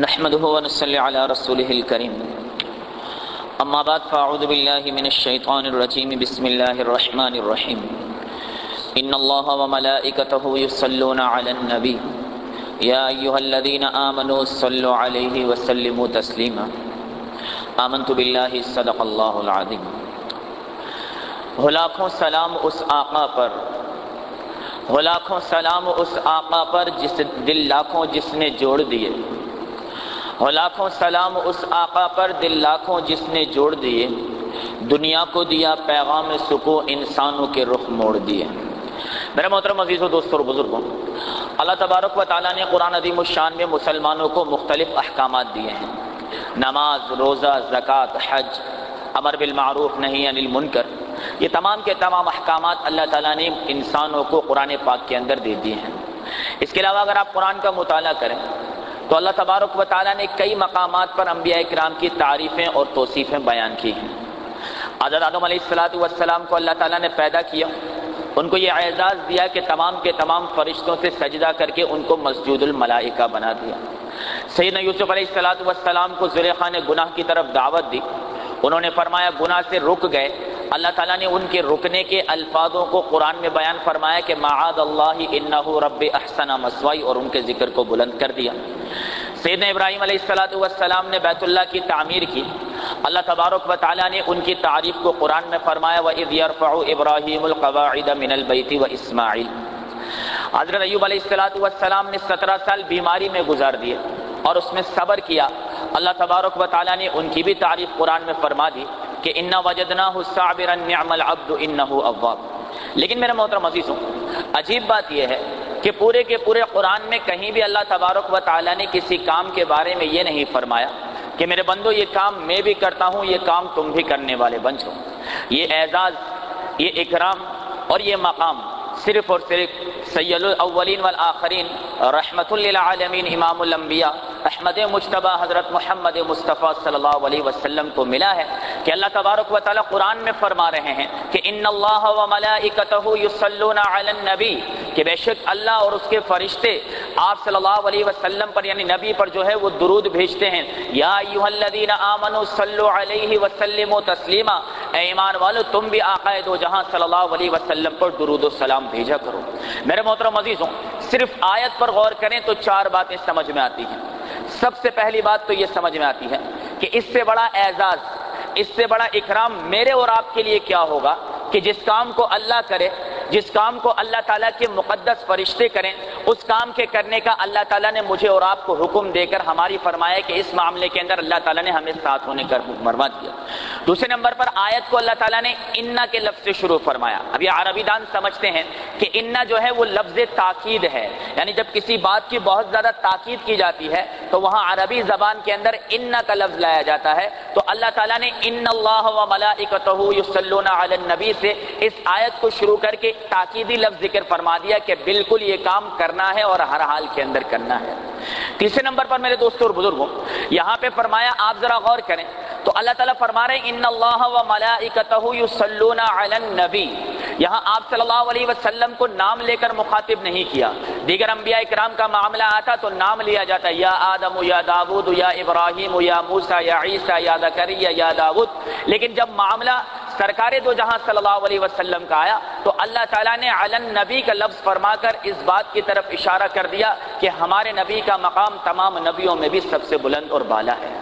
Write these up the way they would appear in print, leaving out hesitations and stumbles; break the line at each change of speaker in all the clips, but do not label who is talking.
نحمده ونصلي على رسوله الكريم اما بعد فاعوذ بالله من الشيطان الرجيم بسم الله الرحمن الرحيم ان الله وملائكته يصلون على النبي يا ايها الذين امنوا صلوا عليه وسلموا تسليما آمنت بالله صدق الله العظيم۔ لاکھوں سلام اس آقا پر، لاکھوں سلام اس آقا پر جس دل لاکھوں جس نے جوڑ دیے، لاکھوں سلام اس آقا پر دل لاکھوں جس نے جوڑ دیے، دنیا کو دیا پیغام سکو انسانوں کے رخ موڑ دیے۔ میرے محترم عزیزوں، دوستوں اور بزرگوں، اللہ تبارک و تعالیٰ نے قرآن عظیم الشان میں مسلمانوں کو مختلف احکامات دیے ہیں۔ نماز، روزہ، زکوٰۃ، حج، امر بالمعروف نہی عن المنکر، یہ تمام کے تمام احکامات اللہ تعالیٰ نے انسانوں کو قرآن پاک کے اندر دے دیے ہیں۔ اس کے علاوہ اگر آپ قرآن کا مطالعہ کریں تو اللہ تبارک و تعالیٰ نے کئی مقامات پر انبیاء کرام کی تعریفیں اور توصیفیں بیان کی ہیں۔ حضرت آدم علیہ السلام کو اللہ تعالیٰ نے پیدا کیا، ان کو یہ اعزاز دیا کہ تمام کے تمام فرشتوں سے سجدہ کر کے ان کو مسجود الملائکہ بنا دیا۔ سیدنا یوسف علیہ السلام کو زلیخا نے گناہ کی طرف دعوت دی، انہوں نے فرمایا گناہ سے رک گئے، اللہ تعالیٰ نے ان کے رکنے کے الفاظوں کو قرآن میں بیان فرمایا کہ معاذ اللہ انہ رب احسن مثوائی، اور ان کے ذکر کو بلند کر دیا۔ سیدنا ابراہیم علیہ السلام نے بیت اللہ کی تعمیر کی، اللہ تبارک و تعالیٰ نے ان کی تعریف کو قرآن میں فرمایا وَإِذْ يَرْفَعُ إِبْرَاهِيمُ الْقَوَاعِدَ مِنَ الْبَيْتِ وَإِسْمَاعِيلُ۔ حضرت ایوب علیہ السلام نے 17 سال بیماری میں گزار دیے اور اس میں صبر کیا، اللہ تبارک و تعالیٰ نے ان کی بھی تعریف قرآن میں فرما دی کہ اِنَّا وَجَدْنَاهُ صَابِرًا نِعْمَ الْعَبْدُ إِنَّهُ أَوَّابٌ۔ لیکن میرے محترم عزیزوں، عجیب بات یہ ہے کہ پورے کے پورے قرآن میں کہیں بھی اللہ تبارک و تعالیٰ نے کسی کام کے بارے میں یہ نہیں فرمایا کہ میرے بندو یہ کام میں بھی کرتا ہوں، یہ کام تم بھی کرنے والے بن جاؤ۔ یہ اعزاز، یہ اکرام اور یہ مقام صرف اور صرف سید الاولین والآخرین رحمت للعالمین امام الانبیاء احمد مجتبی حضرت محمد مصطفیٰ صلی اللہ علیہ وسلم کو ملا ہے کہ اللہ تبارک و تعالیٰ قرآن میں فرما رہے ہیں کہ ان اللہ وملائکتہ یصلون علی النبی، کہ بے شک اللہ اور اس کے فرشتے آپ صلی اللہ علیہ وسلم پر یعنی نبی پر جو ہے وہ درود بھیجتے ہیں۔ یا ایھا الذین آمنوا صلوا علیہ وسلموا تسلیما، اے ایمان والو تم بھی آقا دو جہاں صلی اللہ علیہ وسلم پر درود و سلام بھیجا کرو۔ میرے محترم عزیزوں، صرف آیت پر غور کریں تو 4 باتیں سمجھ میں آتی ہیں۔ سب سے پہلی بات تو یہ سمجھ میں آتی ہے کہ اس سے بڑا اعزاز، اس سے بڑا اکرام میرے اور آپ کے لیے کیا ہوگا کہ جس کام کو اللہ کرے، جس کام کو اللہ تعالیٰ کے مقدس فرشتے کریں، اس کام کے کرنے کا اللہ تعالیٰ نے مجھے اور آپ کو حکم دے کر ہماری فرمایا کہ اس معاملے کے اندر اللہ تعالیٰ نے ہمیں ساتھ ہونے کا مروا دیا۔ دوسرے نمبر پر آیت کو اللہ تعالیٰ نے انا کے لفظ سے شروع فرمایا۔ اب یہ عربی دان سمجھتے ہیں کہ انا جو ہے وہ لفظ تاکید ہے، یعنی جب کسی بات کی بہت زیادہ تاکید کی جاتی ہے تو وہاں عربی زبان کے اندر انا کا لفظ لایا جاتا ہے۔ تو اللہ تعالیٰ نے ان اللہ وملائکتہ یصلون علی النبی سے اس آیت کو شروع کر کے تاکیدی لفظ ذکر فرما دیا کہ بالکل یہ کام کرنا ہے اور ہر حال کے اندر کرنا ہے۔ تیسرے نمبر پر میرے دوستوں اور بزرگوں، یہاں پہ فرمایا، آپ ذرا غور کریں تو اللہ تعالیٰ فرما رہے ہیں ان اللہ وملائکتہ یصلون علی النبی، یہاں آپ صلی اللہ علیہ وسلم کو نام لے کر مخاطب نہیں کیا۔ دیگر انبیاء کرام کا معاملہ آتا تو نام لیا جاتا، یا آدم یا داود یا ابراہیم یا موسیٰ یا عیسیٰ یا زکریا یا داود، لیکن جب معاملہ سرکار دو جہاں صلی اللہ علیہ وسلم کا آیا تو اللہ تعالیٰ نے علی النبی کا لفظ فرما کر اس بات کی طرف اشارہ کر دیا کہ ہمارے نبی کا مقام تمام نبیوں میں بھی سب سے بلند اور بالا ہے۔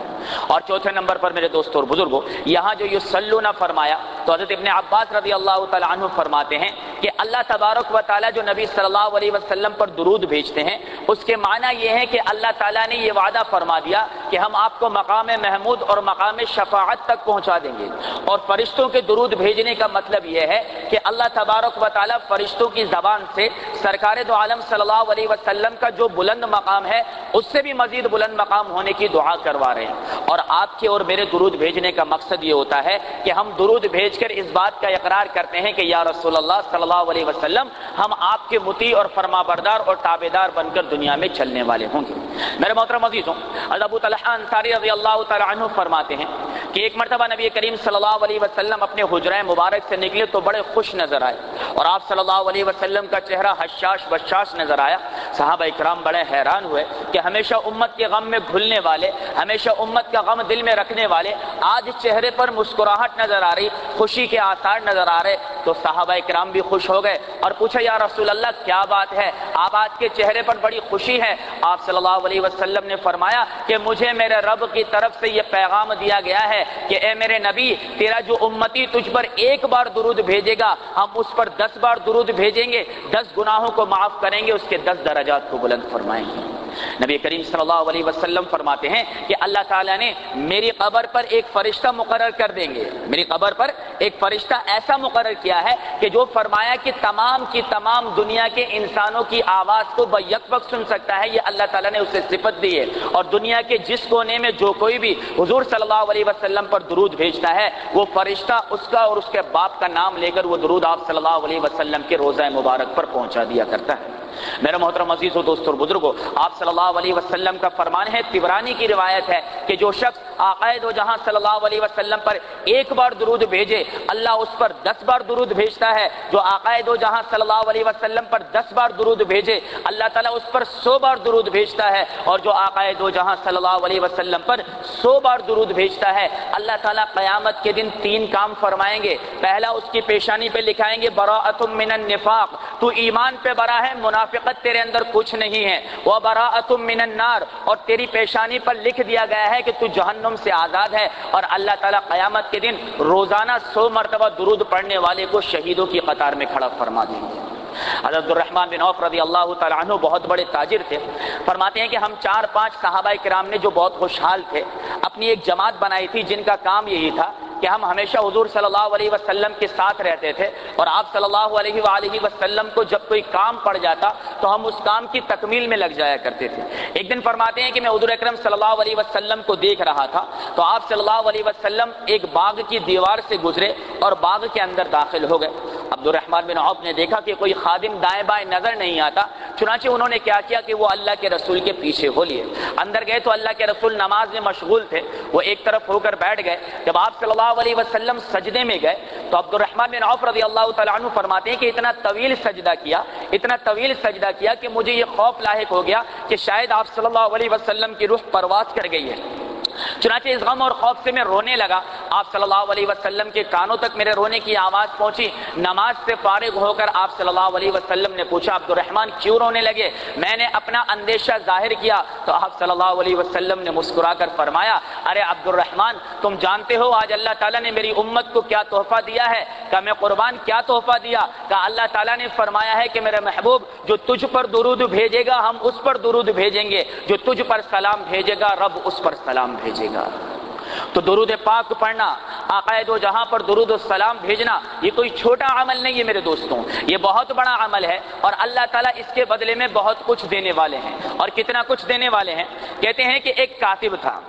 اور چوتھے نمبر پر میرے دوستوں اور بزرگوں، یہاں جو یصلون فرمایا تو حضرت ابن عباس رضی اللہ تعالیٰ عنہ فرماتے ہیں کہ اللہ تبارک و تعالیٰ جو نبی صلی اللہ علیہ وسلم پر درود بھیجتے ہیں اس کے معنی یہ ہے کہ اللہ تعالیٰ نے یہ وعدہ فرما دیا کہ ہم آپ کو مقام محمود اور مقام شفاعت تک پہنچا دیں گے۔ اور فرشتوں کے درود بھیجنے کا مطلب یہ ہے کہ اللہ تبارک و تعالیٰ فرشتوں کی زبان سے سرکار دو عالم صلی اللہ علیہ وسلم کا جو بلند مقام ہے اس سے بھی مزید بلند مقام ہونے کی دعا کروا رہے ہیں۔ اور آپ کے اور میرے درود بھیجنے کا مقصد یہ ہوتا ہے کہ ہم درود بھیج کر اس بات کا اقرار کرتے ہیں کہ یا رسول اللہ صلی اللہ علیہ وسلم ہم آپ کے مطیع اور فرما بردار اور تابعدار بن کر دنیا میں چلنے والے ہوں گے۔ میرے محترم عزیزوں، ابو طلحہ انصاری رضی اللہ تعالیٰ عنہ فرماتے ہیں کہ ایک مرتبہ نبی کریم صلی اللہ علیہ وسلم اپنے حجرہ مبارک سے نکلے تو بڑے خوش نظر آئے اور آپ صلی اللہ علیہ وسلم کا چہرہ حشاش بشاش نظر آیا۔ صحابہ اکرام بڑے حیران ہوئے کہ ہمیشہ امت کے غم میں گھلنے والے، ہمیشہ امت کا غم دل میں رکھنے والے، آج چہرے پر مسکراہٹ نظر آ رہی، خوشی کے آثار نظر آ رہے۔ تو صحابہ اکرام بھی خوش ہو گئے اور پوچھا یا رسول اللہ کیا بات ہے، آپ آج کے چہرے پر بڑی خوشی ہے؟ آپ صلی اللہ علیہ وسلم نے فرمایا کہ مجھے میرے رب کی طرف سے یہ پیغام دیا گیا ہے کہ اے میرے نبی، تیرا جو امتی تجھ پر ایک بار درود بھیجے گا، ہم اس پر 10 بار درود بھیجیں گے، 10 گناہوں کو معاف کریں گے، اس کے 10 درجات کو بلند فرمائیں گے۔ نبی کریم صلی اللہ علیہ وسلم فرماتے ہیں کہ اللہ تعالیٰ نے میری قبر پر ایک فرشتہ مقرر کر دیں گے، میری قبر پر ایک فرشتہ ایسا مقرر کیا ہے کہ جو فرمایا کہ تمام کی تمام دنیا کے انسانوں کی آواز کو بیک وقت سن سکتا ہے، یہ اللہ تعالیٰ نے اسے صفت دی ہے، اور دنیا کے جس کونے میں جو کوئی بھی حضور صلی اللہ علیہ وسلم پر درود بھیجتا ہے، وہ فرشتہ اس کا اور اس کے باپ کا نام لے کر وہ درود آپ صلی اللہ علیہ وسلم کے روضہ مبارک پر پہنچا دیا کرتا ہے۔ میرا محترم عزیز و دوستو اور بزرگوں، آپ صلی اللہ علیہ وسلم کا فرمان ہے، طبرانی کی روایت ہے کہ جو شخص آقا دو جہاں صلی اللہ علیہ وسلم پر ایک بار درود بھیجے، اللہ اس پر 10 بار درود بھیجتا ہے۔ جو آقا دو جہاں صلی اللہ علیہ وسلم پر 10 بار درود بھیجے، اللہ تعالیٰ اس پر 100 بار درود بھیجتا ہے، اور جو آقا دو جہاں صلی اللہ علیہ وسلم پر 100 بار درود بھیجتا ہے، اللہ تعالیٰ قیامت کے دن 3 کام فرمائیں گے۔ پہلا، اس کی پیشانی پہ لکھائیں گے براءۃ من النفاق، تو ایمان پہ برا ہے، منافقت تیرے اندر کچھ نہیں ہے، وبراءۃ من النار، اور تیری پیشانی پر لکھ دیا گیا ہے کہ تو جہنم سے آزاد ہے، اور اللہ تعالیٰ قیامت کے دن روزانہ 100 مرتبہ درود پڑھنے والے کو شہیدوں کی قطار میں کھڑا فرما دیں گے۔ حضرت عبدالرحمن بن عوف رضی اللہ تعالیٰ عنہ بہت بڑے تاجر تھے، فرماتے ہیں کہ ہم 4-5 صحابہ کرام نے جو بہت خوشحال تھے، اپنی ایک جماعت بنائی تھی جن کا کام یہی تھا کہ ہم ہمیشہ حضور صلی اللہ علیہ وسلم کے ساتھ رہتے تھے، اور آپ صلی اللہ علیہ وآلہ وسلم کو جب کوئی کام پڑ جاتا تو ہم اس کام کی تکمیل میں لگ جایا کرتے تھے۔ ایک دن فرماتے ہیں کہ میں حضور اکرم صلی اللہ علیہ وسلم کو دیکھ رہا تھا تو آپ صلی اللہ علیہ وسلم ایک باغ کی دیوار سے گزرے اور باغ کے اندر داخل ہو گئے۔ عبدالرحمن بن عوف نے دیکھا کہ کوئی خادم دائیں بائیں نظر نہیں آتا، چنانچہ انہوں نے کیا کیا کہ وہ اللہ کے رسول کے پیچھے ہو لیے۔ اندر گئے تو اللہ کے رسول نماز میں مشغول تھے، وہ ایک طرف ہو کر بیٹھ گئے۔ جب آپ صلی اللہ علیہ وسلم سجدے میں گئے تو عبدالرحمن بن عوف رضی اللہ تعالیٰ عنہ فرماتے ہیں کہ اتنا طویل سجدہ کیا کہ مجھے یہ خوف لاحق ہو گیا کہ شاید آپ صلی اللہ علیہ وسلم کی روح پرواز کر گئی ہے۔ چنانچہ اس غم اور خوف سے میں رونے لگا، آپ صلی اللہ علیہ وسلم کے کانوں تک میرے رونے کی آواز پہنچی۔ نماز سے فارغ ہو کر آپ صلی اللہ علیہ وسلم نے پوچھا عبدالرحمن کیوں رونے لگے؟ میں نے اپنا اندیشہ ظاہر کیا تو آپ صلی اللہ علیہ وسلم نے مسکرا کر فرمایا، ارے عبدالرحمن تم جانتے ہو آج اللہ تعالیٰ نے میری امت کو کیا تحفہ دیا ہے؟ کہ میں قربان کیا تحفہ دیا؟ کہ اللہ تعالیٰ نے فرمایا ہے کہ میرے محبوب جو تجھ پر درود بھیجے گا ہم اس پر درود بھیجیں گے، جو تجھ پر سلام بھیجے گا رب اس پر سلام بھیجے گا۔ تو درود پاک پڑھنا، آقا دو جہاں پر درود و سلام بھیجنا، یہ کوئی چھوٹا عمل نہیں ہے میرے دوستوں، یہ بہت بڑا عمل ہے، اور اللہ تعالیٰ اس کے بدلے میں بہت کچھ دینے والے ہیں۔ اور کتنا کچھ دینے والے ہیں؟ کہتے ہیں کہ ایک کاتب تھا،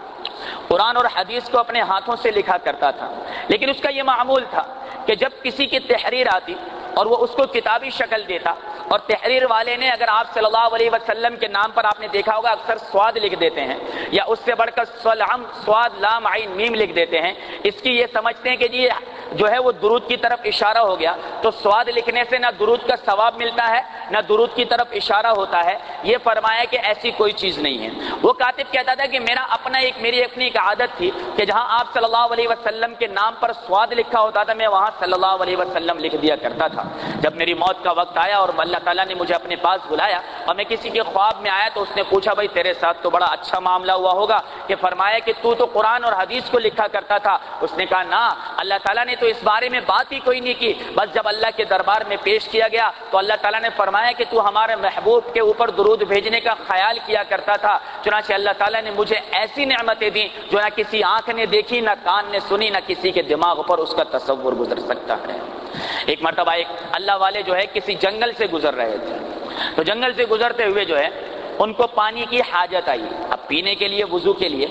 قرآن اور حدیث کو اپنے ہاتھوں سے لکھا کرتا تھا، لیکن اس کا یہ معمول تھا کہ جب کسی کی تحریر آتی اور وہ اس کو کتابی شکل دیتا، اور تحریر والے نے اگر آپ صلی اللہ علیہ وسلم کے نام پر آپ نے دیکھا ہوگا اکثر سواد لکھ دیتے ہیں، یا اس سے بڑھ کر سواد لام عین میم لکھ دیتے ہیں، اس کی یہ سمجھتے ہیں کہ جی جو ہے وہ درود کی طرف اشارہ ہو گیا، تو سواد لکھنے سے نہ درود کا ثواب ملتا ہے نہ درود کی طرف اشارہ ہوتا ہے۔ یہ فرمایا کہ ایسی کوئی چیز نہیں ہے۔ وہ کاتب کہتا تھا کہ میری اپنی ایک عادت تھی کہ جہاں آپ صلی اللہ علیہ وسلم کے نام پر سواد لکھا ہوتا تھا میں وہاں صلی اللہ علیہ وسلم لکھ دیا کرتا تھا۔ جب میری موت کا وقت آیا اور اللہ تعالیٰ نے مجھے اپنے پاس بلایا اور میں کسی کے خواب میں آیا تو اس نے پوچھا بھائی تیرے ساتھ تو بڑا اچھا معاملہ ہوا ہوگا، کہ فرمایا کہ تو قرآن اور حدیث کو لکھا کرتا تھا۔ اس نے کہا نا، اللہ تعالیٰ نے تو اس بارے میں بات ہی کوئی نہیں کی، بس جب اللہ کے دربار میں پیش کیا گیا تو اللہ تعالیٰ نے فرمایا کہ تو ہمارے محبوب کے اوپر درود بھیجنے کا خیال کیا کرتا تھا، چنانچہ اللہ تعالیٰ نے مجھے ایسی نعمتیں دیں جو نہ کسی آنکھ نے دیکھی نہ کان نے سنی نہ کسی کے دماغ پر اس کا تصور گزر سکتا ہے۔ ایک مرتبہ ایک اللہ والے جو ہے کسی جنگل سے گزر رہے تھے، تو جنگل سے گزرتے ہوئے جو ہے ان کو پانی کی حاجت آئی، اب پینے کے لیے وضو کے لیے،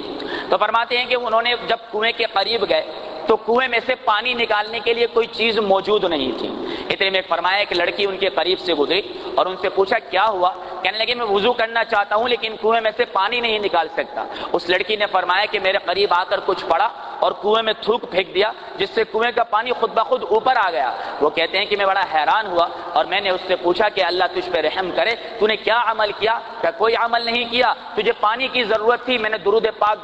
تو فرماتے ہیں کہ انہوں نے جب کنویں کے قریب گئے تو کنویں میں سے پانی نکالنے کے لیے کوئی چیز موجود نہیں تھی۔ اتنے میں فرمایا کہ لڑکی ان کے قریب سے گزری اور ان سے پوچھا کیا ہوا؟ کہنے لگے میں وضو کرنا چاہتا ہوں لیکن کنویں میں سے پانی نہیں نکال سکتا۔ اس لڑکی نے فرمایا کہ میرے قریب آ کر کچھ پڑا اور کنویں میں تھوک پھینک دیا جس سے کنویں کا پانی خود بخود اوپر آ گیا۔ وہ کہتے ہیں کہ میں بڑا حیران ہوا اور میں نے اس سے پوچھا کہ اللہ تجھ پہ رحم کرے، تو نے کیا عمل کیا؟ کہ کوئی عمل نہیں کیا، تجھے پانی کی ضرورت تھی، میں نے درود پاک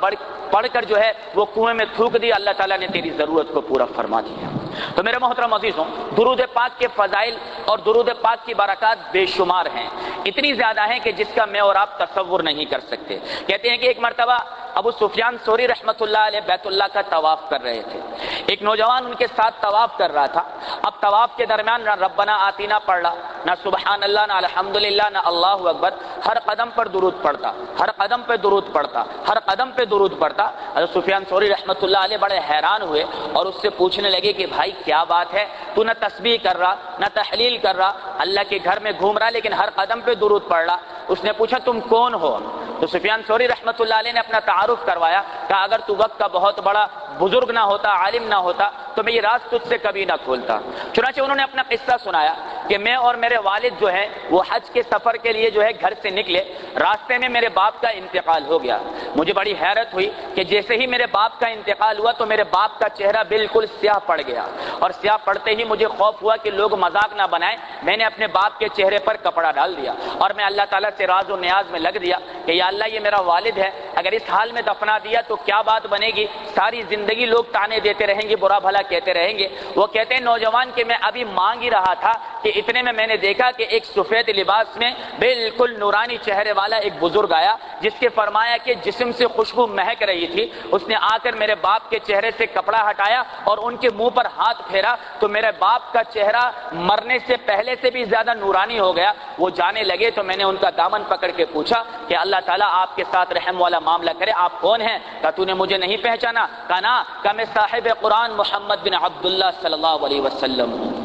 پڑھ کر جو ہے وہ کنویں میں تھوک دیا، اللہ تعالیٰ نے تیری ضرورت کو پورا فرما دیا۔ تو میرے محترم عزیزوں، درود پاک کے فضائل اور درود پاک کی برکات بے شمار ہیں، اتنی زیادہ ہیں کہ جس کا میں اور آپ تصور نہیں کر سکتے۔ کہتے ہیں کہ ایک مرتبہ ابو سفیان ثوری رحمۃ اللہ علیہ بیت اللہ کا طواف کر رہے تھے، ایک نوجوان ان کے ساتھ طواف کر رہا تھا۔ اب طواف کے درمیان نہ ربنا آتینا پڑھ رہا، نہ سبحان اللہ، نہ الحمدللہ، نہ اللہ اکبر، ہر قدم پر درود پڑھتا، ہر قدم پہ درود پڑھتا، ہر قدم پہ درود پڑھتا۔ حضرت سفیان ثوری رحمۃ اللہ علیہ بڑے حیران ہوئے اور اس سے پوچھنے لگے کہ بھائی کیا بات ہے، تو نہ تسبیح کر رہا، نہ تحلیل کر رہا، اللہ کے گھر میں گھوم رہا لیکن ہر قدم پہ درود پڑھ رہا۔ اس نے پوچھا تم کون ہو؟ تو سفیان ثوری رحمۃ اللہ علیہ نے اپنا تعارف کروایا، کہا اگر تو وقت کا بہت بڑا بزرگ نہ ہوتا، عالم نہ ہوتا تو میں یہ راز تجھ سے کبھی نہ کھولتا۔ چنانچہ انہوں نے اپنا قصہ سنایا کہ میں اور میرے والد جو ہیں وہ حج کے سفر کے لیے جو ہے گھر سے نکلے، راستے میں میرے باپ کا انتقال ہو گیا۔ مجھے بڑی حیرت ہوئی کہ جیسے ہی میرے باپ کا انتقال ہوا تو میرے باپ کا چہرہ بالکل سیاہ پڑ گیا، اور سیاہ پڑتے ہی مجھے خوف ہوا کہ لوگ مذاق نہ بنائیں۔ میں نے اپنے باپ کے چہرے پر کپڑا ڈال دیا اور میں اللہ تعالیٰ سے راز و نیاز میں لگ دیا کہ یا اللہ یہ میرا والد ہے، اگر اس حال میں دفنا دیا تو کیا بات بنے گی، ساری زندگی لوگ تانے دیتے رہیں گے، برا بھلا کہتے رہیں گے۔ وہ کہتے ہیں نوجوان کہ میں ابھی مانگ ہی رہا تھا کہ اتنے میں نے دیکھا کہ ایک سفید لباس میں بالکل نورانی چہرے والا ایک بزرگ آیا جس کے فرمایا کہ جسم سے خوشبو مہک رہی تھی۔ اس نے آ کر میرے باپ کے چہرے سے کپڑا ہٹایا اور ان کے منہ پر ہاتھ پھیرا تو میرے باپ کا چہرہ مرنے سے پہلے سے بھی زیادہ نورانی ہو گیا۔ وہ جانے لگے تو میں نے ان کا دامن پکڑ کے پوچھا کہ اللہ تعالیٰ آپ کے ساتھ رحم والا معاملہ کرے، آپ کون ہیں؟ کہا تو نے مجھے نہیں پہچانا؟ کہا نا، کہ میں صاحب قرآن محمد بن عبداللہ صلی اللہ علیہ وسلم ہوں۔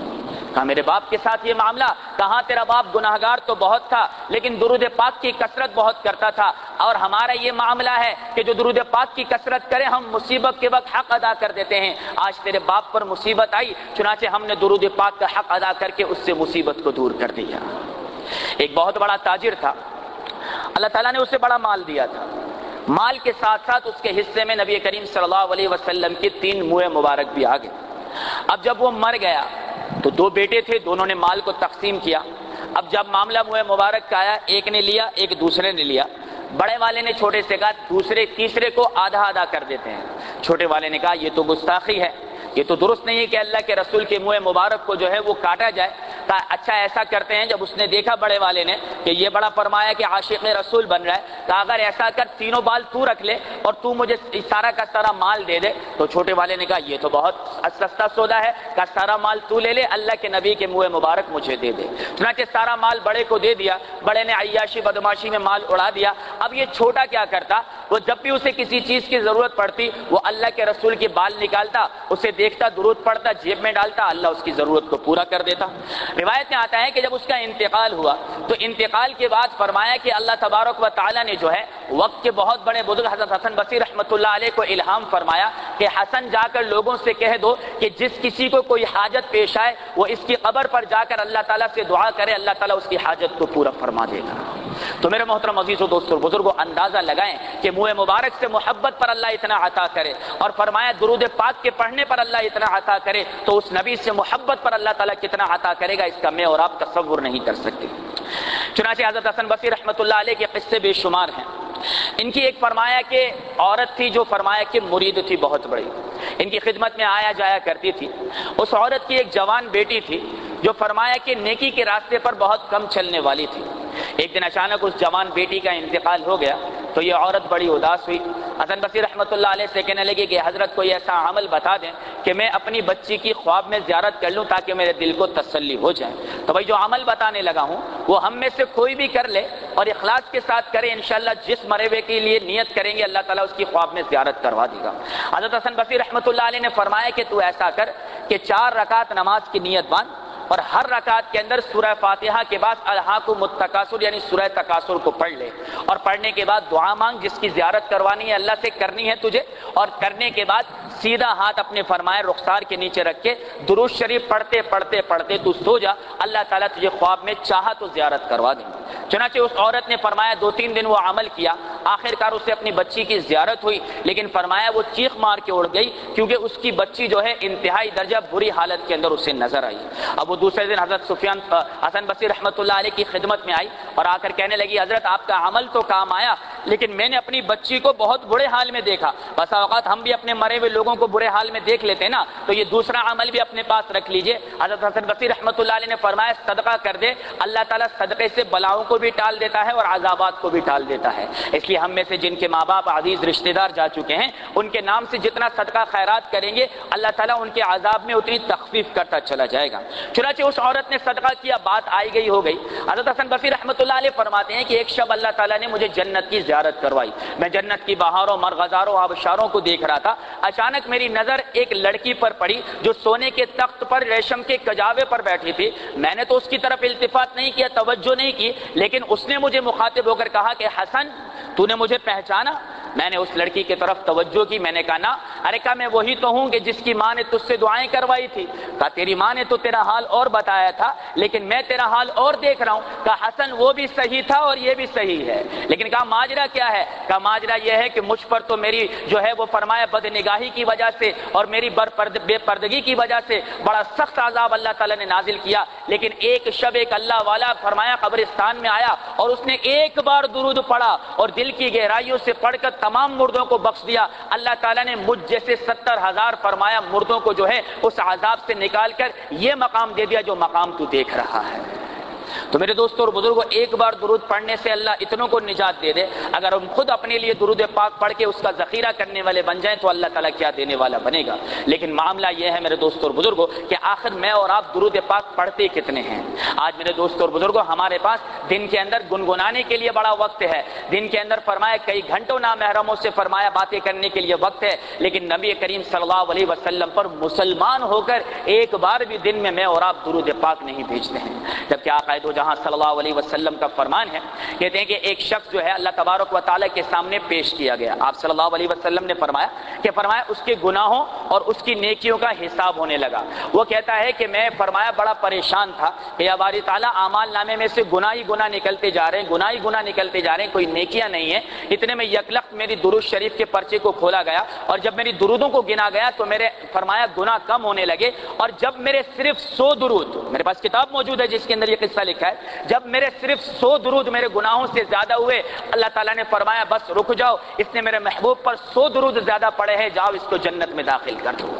کہا میرے باپ کے ساتھ یہ معاملہ؟ کہاں تیرا باپ گناہگار تو بہت تھا لیکن درود پاک کی کثرت بہت کرتا تھا، اور ہمارا یہ معاملہ ہے کہ جو درود پاک کی کثرت کرے ہم مصیبت کے وقت حق ادا کر دیتے ہیں۔ آج تیرے باپ پر مصیبت آئی، چنانچہ ہم نے درود پاک کا حق ادا کر کے اس سے مصیبت کو دور کر دیا۔ ایک بہت بڑا تاجر تھا، اللہ تعالیٰ نے اسے بڑا مال دیا تھا، مال کے ساتھ ساتھ اس کے حصے میں نبی کریم صلی اللہ علیہ وسلم کے 3 منہ مبارک بھی آ گئے۔ اب جب وہ مر گیا تو 2 بیٹے تھے، دونوں نے مال کو تقسیم کیا۔ اب جب معاملہ منہ مبارک کا آیا، ایک نے لیا ایک دوسرے نے لیا۔ بڑے والے نے چھوٹے سے کہا تیسرے کو آدھا آدھا کر دیتے ہیں۔ چھوٹے والے نے کہا یہ تو گستاخی ہے، یہ تو درست نہیں ہے کہ اللہ کے رسول کے منہ مبارک کو جو ہے وہ کاٹا جائے۔ کہا اچھا ایسا کرتے ہیں، جب اس نے دیکھا بڑے والے نے کہ یہ بڑا فرمایا کہ عاشق رسول بن رہا ہے، کہا اگر ایسا کر تینوں بال تو رکھ لے اور تو مجھے سارا کا سارا مال دے دے۔ تو چھوٹے والے نے کہا یہ تو بہت سستا سودا ہے، کہا سارا مال تو لے لے، اللہ کے نبی کے منہ مبارک مجھے دے دے۔ چنانچہ سارا مال بڑے کو دے دیا، بڑے نے عیاشی بدماشی میں مال اڑا دیا۔ اب یہ چھوٹا کیا کرتا، وہ جب بھی اسے کسی چیز کی ضرورت پڑتی وہ اللہ کے رسول کے بال نکالتا، اسے دیکھتا، درود پڑھتا، جیب میں ڈالتا، اللہ اس کی ضرورت کو پورا کر دیتا۔ روایت میں آتا ہے کہ جب اس کا انتقال ہوا تو انتقال کے بعد فرمایا کہ اللہ تبارک و تعالی نے جو ہے وقت کے بہت بڑے بزرگ حضرت حسن بصری رحمۃ اللہ علیہ کو الہام فرمایا کہ حسن جا کر لوگوں سے کہہ دو کہ جس کسی کو کوئی حاجت پیش آئے وہ اس کی قبر پر جا کر اللہ تعالیٰ سے دعا کرے، اللہ تعالیٰ اس کی حاجت کو پورا فرما دے گا۔ تو میرے محترم عزیزوں دوستوں بزرگوں، اندازہ لگائیں کہ منہ مبارک سے محبت پر اللہ اتنا عطا کرے، اور فرمایا درود پاک کے پڑھنے پر اللہ اتنا عطا کرے تو اس نبی سے محبت پر اللہ تعالیٰ کتنا عطا کرے گا، اس کا میں اور آپ تصور نہیں کر سکتے۔ چنانچہ حضرت حسن بصری رحمۃ اللہ علیہ کے قصے بے شمار ہیں۔ ان کی ایک فرمایا کہ عورت تھی جو فرمایا کہ مرید تھی بہت بڑی، ان کی خدمت میں آیا جایا کرتی تھی۔ اس عورت کی ایک جوان بیٹی تھی جو فرمایا کہ نیکی کے راستے پر بہت کم چلنے والی تھی۔ ایک دن اچانک اس جوان بیٹی کا انتقال ہو گیا تو یہ عورت بڑی اداس ہوئی۔ حسن بصری رحمۃ اللہ علیہ سے کہنے لگے کہ حضرت کوئی ایسا عمل بتا دیں کہ میں اپنی بچی کی خواب میں زیارت کر لوں تاکہ میرے دل کو تسلی ہو جائے۔ تو بھائی جو عمل بتانے لگا ہوں وہ ہم میں سے کوئی بھی کر لے اور اخلاص کے ساتھ کرے، انشاءاللہ جس مرے ہوئے کے لیے نیت کریں گے اللہ تعالیٰ اس کی خواب میں زیارت کروا دے گا۔ حضرت حسن بصری رحمۃ اللہ علیہ نے فرمایا کہ تو ایسا کر کہ 4 رکعت نماز کی نیت باندھ اور ہر رکعت کے اندر سورہ فاتحہ کے بعد الہاکم التکاثر یعنی سورہ تکاثر کو پڑھ لے، اور پڑھنے کے بعد دعا مانگ، جس کی زیارت کروانی ہے اللہ سے کرنی ہے تجھے، اور کرنے کے بعد سیدھا ہاتھ اپنے فرمائے رخسار کے نیچے رکھ کے درود شریف پڑھتے پڑھتے پڑھتے تو سو جا، اللہ تعالیٰ تجھے خواب میں چاہا تو زیارت کروا دیں گے۔ چنانچہ اس عورت نے فرمایا 2-3 دن وہ عمل کیا، آخر کار اسے اپنی بچی کی زیارت ہوئی، لیکن فرمایا وہ چیخ مار کے اڑ گئی کیونکہ اس کی بچی جو ہے انتہائی درجہ بری حالت کے اندر اسے نظر آئی۔ اب وہ دوسرے دن حضرت حسن بصری رحمۃ اللہ علیہ کی خدمت میں آئی اور آ کر کہنے لگی حضرت آپ کا عمل تو کام آیا لیکن میں نے اپنی بچی کو بہت برے حال میں دیکھا۔ بس اوقات ہم بھی اپنے مرے ہوئے لوگوں کو برے حال میں دیکھ لیتے ہیں نا، تو یہ دوسرا عمل بھی اپنے پاس رکھ لیجئے۔ حضرت حسن بصری رحمۃ اللہ علیہ نے فرمایا صدقہ کر دے، اللہ تعالیٰ صدقے سے بلاؤں کو بھی ٹال دیتا ہے اور عذابات کو بھی ٹال دیتا ہے۔ اس لیے ہم میں سے جن کے ماں باپ عزیز رشتہ دار جا چکے ہیں، ان کے نام سے جتنا صدقہ خیرات کریں گے اللہ تعالیٰ ان کے عذاب میں اتنی تخفیف کرتا چلا جائے گا۔ چنانچہ اس عورت نے صدقہ کیا، بات آئی گئی ہو گئی۔ حضرت حسن بصری رحمۃ اللہ علیہ فرماتے ہیں کہ ایک شب اللہ تعالیٰ نے مجھے جنت کی زیارت کروائی، میں جنت کی بہاروں مرغزاروں آبشاروں کو دیکھ رہا تھا۔ اچانک میری نظر ایک لڑکی پر پڑی جو سونے کے تخت پر ریشم کے کجاوے پر بیٹھی تھی۔ میں نے تو اس کی طرف التفات نہیں کیا، توجہ نہیں کی، لیکن اس نے مجھے مخاطب ہو کر کہا کہ حسن تو نے مجھے پہچانا؟ میں نے اس لڑکی کی طرف توجہ کی، میں نے کہا نا، ارے کہا میں وہی تو ہوں کہ جس کی ماں نے تجھ سے دعائیں کروائی تھی۔ کہا تیری ماں نے تو تیرا حال اور بتایا تھا لیکن میں تیرا حال اور دیکھ رہا ہوں۔ کہا حسن وہ بھی صحیح تھا اور یہ بھی صحیح ہے، لیکن کہا ماجرا کیا ہے؟ کہا ماجرا یہ ہے کہ مجھ پر تو میری جو ہے وہ فرمایا بدنگاہی کی وجہ سے اور میری بے پردگی کی وجہ سے بڑا سخت عذاب اللہ تعالیٰ نے نازل کیا، لیکن ایک شب ایک اللہ والا فرمایا قبرستان میں آیا اور اس نے ایک بار درود پڑھا اور دل کی گہرائیوں سے پڑھ کر تمام مردوں کو بخش دیا۔ اللہ تعالیٰ نے مجھ جیسے 70,000 فرمایا مردوں کو جو ہے اس عذاب سے نکال کر یہ مقام دے دیا جو مقام تو دیکھ رہا ہے۔ تو میرے دوستوں اور بزرگوں، ایک بار درود پڑھنے سے اللہ اتنوں کو نجات دے دے، اگر ہم خود اپنے لیے درود پاک پڑھ کے اس کا ذخیرہ کرنے والے بن جائیں تو اللہ تعالیٰ کیا دینے والا بنے گا۔ لیکن معاملہ یہ ہے میرے دوستوں اور بزرگوں کہ آخر میں اور آپ درود پاک پڑھتے کتنے ہیں؟ آج میرے دوستوں اور بزرگوں ہمارے پاس دن کے اندر گنگنانے کے لیے بڑا وقت ہے، دن کے اندر فرمایا کئی گھنٹوں نامحرموں سے فرمایا باتیں کرنے کے لیے وقت ہے، لیکن نبی کریم صلی اللہ علیہ وسلم پر مسلمان ہو کر ایک بار بھی دن میں اور آپ درود پاک نہیں بھیجتے ہیں۔ جبکہ آقا دو جہاں صلی اللہ علیہ وسلم کا فرمان ہے، کہتے ہیں کہ ایک شخص جو ہے اللہ تبارک و تعالیٰ کے سامنے پیش کیا گیا۔ آپ صلی اللہ علیہ وسلم نے فرمایا اس کے گناہوں اور اس کی نیکیوں کا حساب ہونے لگا۔ وہ کہتا ہے کہ میں فرمایا بڑا پریشان تھا کہ یا باری تعالیٰ اعمال نامے میں سے گناہ ہی گناہ نکلتے جا رہے ہیں، گناہ ہی گناہ نکلتے جا رہے ہیں، کوئی نیکیاں نہیں ہیں۔ اتنے میں یکلخت میری درود شریف کے پرچے کو کھولا گیا اور جب میری درودوں کو گنا گیا تو میرے فرمایا گناہ کم ہونے لگے، اور جب میرے صرف 100 درود، میرے پاس کتاب موجود ہے جس کے اندر یہ قصہ لکھا ہے، جب میرے صرف 100 درود میرے گناہوں سے زیادہ ہوئے، اللہ تعالیٰ نے فرمایا بس رک جاؤ، اس نے میرے محبوب پر 100 درود زیادہ پڑے ہیں، جاؤ اس کو جنت میں داخل کر دو۔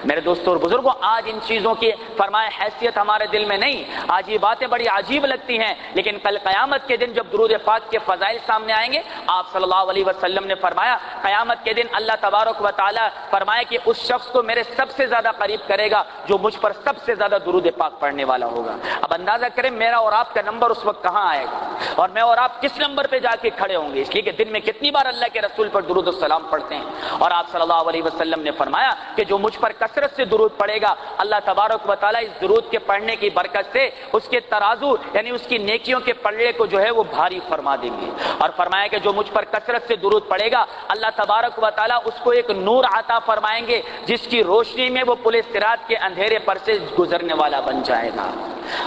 میرے دوستوں اور بزرگوں، آج ان چیزوں کی فرمائے حیثیت ہمارے دل میں نہیں، آج یہ باتیں بڑی عجیب لگتی ہیں، لیکن کل قیامت کے دن جب درود پاک کے فضائل سامنے آئیں گے، آپ صلی اللہ علیہ وسلم نے فرمایا قیامت کے دن اللہ تبارک و تعالی فرمائے کہ اس شخص کو میرے سب سے زیادہ قریب کرے گا جو مجھ پر سب سے زیادہ درود پاک پڑھنے والا ہوگا۔ اب اندازہ کریں میرا اور آپ کا نمبر اس وقت کہاں آئے گا، اور میں اور آپ کس نمبر پہ جا کے کھڑے ہوں گے، اس لیے کہ دن میں کتنی بار اللہ کے رسول پر درود و سلام پڑھتے ہیں۔ اور آپ صلی اللہ علیہ وسلم نے فرمایا کہ جو مجھ پر کثرت سے درود پڑے گا، اللہ تبارک و تعالیٰ اس درود کے پڑھنے کی برکت سے اس کے ترازو یعنی اس کی نیکیوں کے پلڑے کو جو ہے وہ بھاری فرما دیں گے۔ اور فرمایا کہ جو مجھ پر کثرت سے درود پڑے گا، اللہ تبارک و تعالیٰ اس کو ایک نور عطا فرمائیں گے جس کی روشنی میں وہ پل صراط کے اندھیرے پر سے گزرنے والا بن جائے گا۔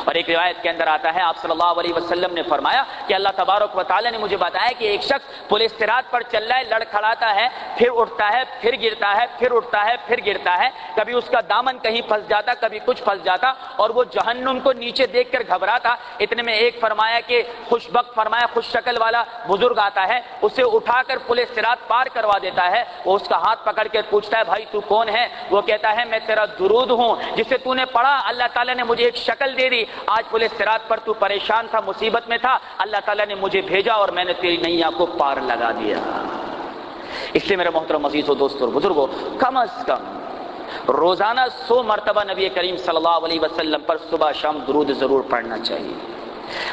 اور ایک روایت کے اندر آتا ہے آپ صلی اللہ علیہ وسلم نے فرمایا کہ اللہ تبارک و تعالیٰ نے مجھے بتایا کہ ایک شخص پل صراط پر چل رہا ہے، لڑکھڑاتا ہے، پھر اٹھتا ہے، پھر گرتا ہے، پھر اٹھتا ہے، پھر گرتا ہے، کبھی اس کا دامن کہیں پھنس جاتا، کبھی کچھ پھنس جاتا، اور وہ جہنم کو نیچے دیکھ کر گھبراتا۔ اتنے میں ایک فرمایا کہ خوش بخت فرمایا خوش شکل والا بزرگ آتا ہے، اسے اٹھا کر پل صراط پار کروا دیتا ہے۔ وہ اس کا ہاتھ پکڑ کے پوچھتا ہے بھائی تو کون ہے؟ وہ کہتا ہے میں تیرا درود ہوں جسے تو نے پڑھا، اللہ تعالیٰ نے مجھے ایک شکل دے دی، آج پل صراط پر تو پریشان تھا، مصیبت میں تھا، اللہ تعالیٰ نے مجھے بھیجا اور میں نے تیری نیا کو پار لگا دیا۔ اس لیے میرے محترم عزیزو دوستو اور بزرگوں، کم از کم روزانہ 100 مرتبہ نبی کریم صلی اللہ علیہ وسلم پر صبح شام درود ضرور پڑھنا چاہیے۔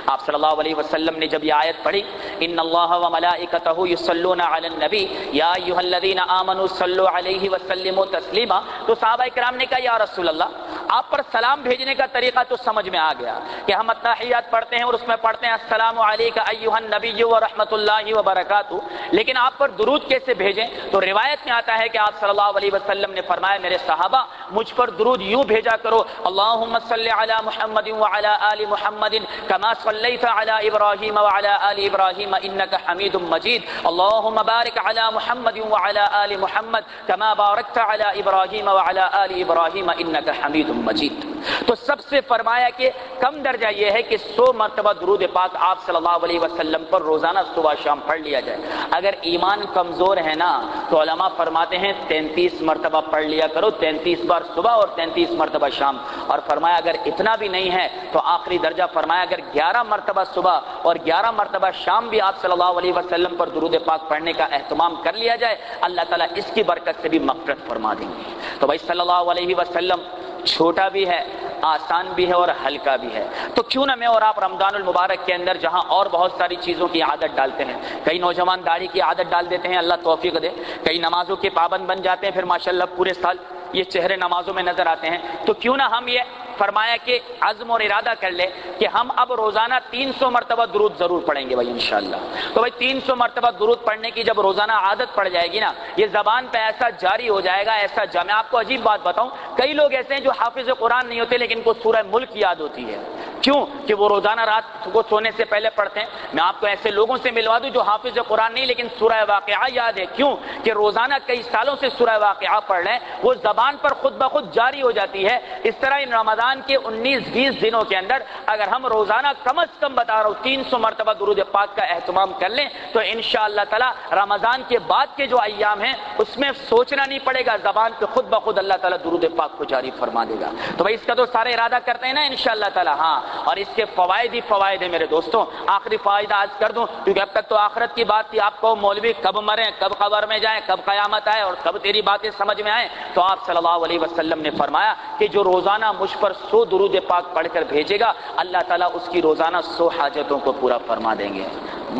آپ صلی اللہ علیہ وسلم نے جب یہ آیت پڑھی ان اللہ و ملائکتہ یصلون علی النبی یا ایھا الذین آمنوا صلوا علیہ وسلموا تسلیما، تو صحابہ کرام نے کہا یا رسول اللہ آپ پر سلام بھیجنے کا طریقہ تو سمجھ میں آ گیا کہ ہم التحیات پڑھتے ہیں اور اس میں پڑھتے ہیں السلام علیک ایھا النبی ورحمۃ اللہ وبرکاتہ، لیکن آپ پر درود کیسے بھیجیں؟ تو روایت میں آتا ہے کہ آپ صلی اللہ علیہ وسلم نے فرمایا میرے صحابہ مجھ پر درود یوں بھیجا کرو، اللہم صلی علی محمد وعلی آل محمد کما صلیت علی ابراہیم وعلی آل ابراہیم انک حمید مجید، اللہم بارک علی محمد وعلی آل محمد کما بارکت علی ابراہیم وعلی آل ابراہیم انک حمید مجید۔ تو سب سے فرمایا کہ کم درجہ یہ ہے کہ 100 مرتبہ درود پاک آپ صلی اللہ علیہ وسلم پر روزانہ صبح شام پڑھ لیا جائے۔ اگر ایمان کمزور ہے نا تو علماء فرماتے ہیں 33 مرتبہ پڑھ لیا کرو، 33 بار صبح اور 33 مرتبہ شام۔ اور فرمایا اگر اتنا بھی نہیں ہے تو آخری درجہ فرمایا اگر 11 مرتبہ صبح اور 11 مرتبہ شام بھی آپ صلی اللہ علیہ وسلم پر درود پاک پڑھنے کا اہتمام کر لیا جائے، اللہ تعالیٰ اس کی برکت سے بھی مغفرت فرما دیں گے۔ تو بھائی صلی اللہ علیہ وسلم چھوٹا بھی ہے، آسان بھی ہے اور ہلکا بھی ہے، تو کیوں نہ میں اور آپ رمضان المبارک کے اندر جہاں اور بہت ساری چیزوں کی عادت ڈالتے ہیں، کئی نوجوان داڑھی کی عادت ڈال دیتے ہیں، اللہ توفیق دے، کئی نمازوں کے پابند بن جاتے ہیں، پھر ماشاءاللہ پورے سال یہ چہرے نمازوں میں نظر آتے ہیں، تو کیوں نہ ہم یہ فرمایا کہ عزم اور ارادہ کر لے کہ ہم اب روزانہ 300 مرتبہ درود ضرور پڑھیں گے بھائی انشاءاللہ۔ تو بھائی 300 مرتبہ درود پڑھنے کی جب روزانہ عادت پڑ جائے گی نا، یہ زبان پہ ایسا جاری ہو جائے گا، ایسا میں آپ کو عجیب بات بتاؤں، کئی لوگ ایسے ہیں جو حافظ قرآن نہیں ہوتے لیکن کو سورہ ملک یاد ہوتی ہے، کیوں کہ وہ روزانہ رات کو سونے سے پہلے پڑھتے ہیں۔ میں آپ کو ایسے لوگوں سے ملوا دوں جو حافظ قرآن نہیں لیکن سورہ واقعہ یاد ہے، کیوں کہ روزانہ کئی سالوں سے سورہ واقعہ پڑھ رہے ہیں، وہ زبان پر خود بخود جاری ہو جاتی ہے۔ اس طرح ان رمضان کے 19-20 دنوں کے اندر اگر ہم روزانہ کم از کم بتا رہا ہوں 300 مرتبہ درود پاک کا اہتمام کر لیں تو انشاءاللہ تعالی رمضان کے بعد کے جو ایام ہیں اس میں سوچنا نہیں پڑے گا، زبان پہ خود بخود اللہ تعالیٰ درود پاک کو جاری فرما دے گا۔ تو بھائی اس کا تو سارے ارادہ کرتے ہیں نا انشاءاللہ تعالی، ہاں، اور اس کے فوائد ہی فوائد ہیں میرے دوستوں۔ آخری فائدہ آج کر دوں کیونکہ اب تک تو آخرت کی بات تھی، آپ کو مولوی کب مریں، کب قبر میں جائیں، کب قیامت آئے اور کب تیری باتیں سمجھ میں آئیں، تو آپ صلی اللہ علیہ وسلم نے فرمایا کہ جو روزانہ مجھ پر 100 درود پاک پڑھ کر بھیجے گا اللہ تعالیٰ اس کی روزانہ 100 حاجتوں کو پورا فرما دیں گے۔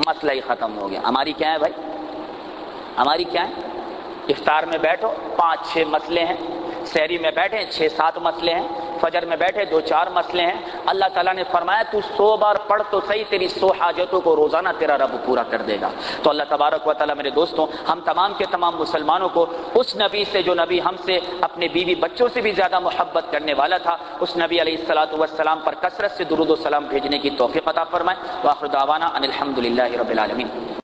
مسئلہ ہی ختم ہو گیا۔ ہماری کیا ہے بھائی؟ ہماری کیا ہے؟ افطار میں بیٹھو 5-6 مسئلے ہیں، سحری میں بیٹھے 6-7 مسئلے ہیں، فجر میں بیٹھے 2-4 مسئلے ہیں۔ اللہ تعالیٰ نے فرمایا تو 100 بار پڑھ تو صحیح، تیری 100 حاجتوں کو روزانہ تیرا رب پورا کر دے گا۔ تو اللہ تبارک و تعالیٰ میرے دوستوں ہم تمام کے تمام مسلمانوں کو اس نبی سے جو نبی ہم سے اپنے بیوی بچوں سے بھی زیادہ محبت کرنے والا تھا، اس نبی علیہ الصلوۃ والسلام پر کثرت سے درود و سلام بھیجنے کی توفیق عطا فرمائے۔ وآخر دعوانا ان الحمد للہ رب العالمین۔